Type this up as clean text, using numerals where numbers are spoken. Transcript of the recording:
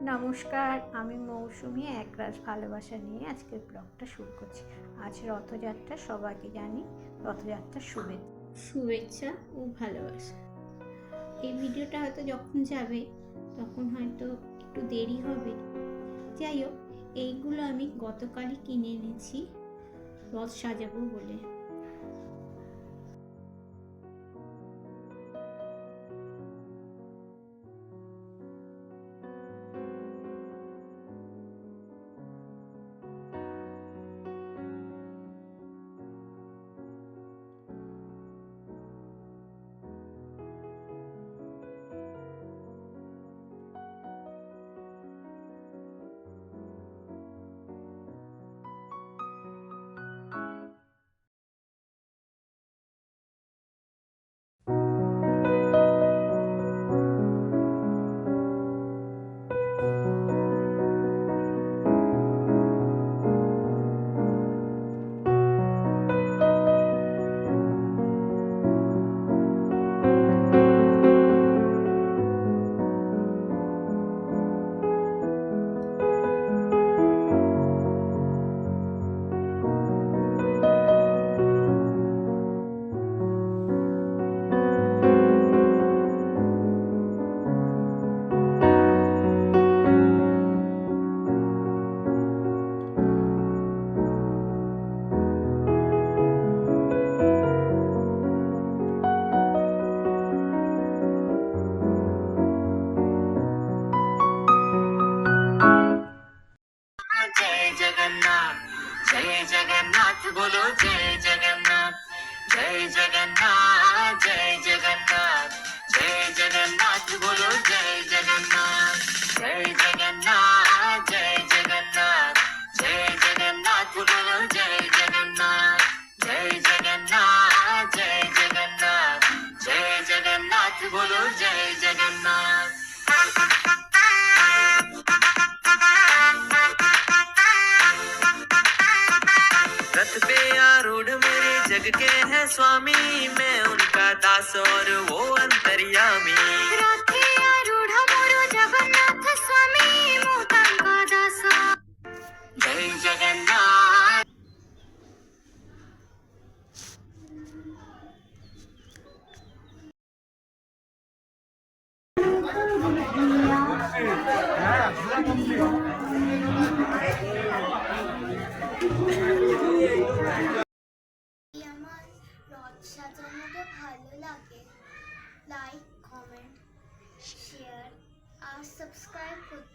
নমস্কার, আমি মৌসুমি একরাশ ভালোবাসা নিয়ে আজকের ব্লগটা শুরু করছি। আজ রথযাত্রা, সবাইকে জানি রথযাত্রার শুভেচ্ছা ও ভালোবাসা। এই ভিডিওটা হয়তো যখন যাবে তখন হয়তো একটু দেরি হবে। যাই হোক, এইগুলো আমি গতকালই কিনে এনেছি রথ সাজাবো বলে। जय जगन्नाथ बोलो जय जगन्नाथ जय जगन्नाथ जय जगन्नाथ जय जगन्नाथ बोलो जय जगन्नाथ जय जगन्नाथ जय जगन्नाथ जय जगन्नाथ बोलो जय जगन्नाथ जय जगन्नाथ जय जगन्नाथ जय जगन्नाथ बोलो जय जगन्नाथ। रथ पे आरूढ़ मेरे जग के हैं स्वामी, मैं उनका दास और वो अंतर्यामी। रथे आरूढ़ मोरो जगन्नाथ स्वामी, मो तांका दास। जय जगन्नाथ। আমার রথ সাজানোটা ভালো লাগে। লাইক, কমেন্ট, শেয়ার আর সাবস্ক্রাইব করতে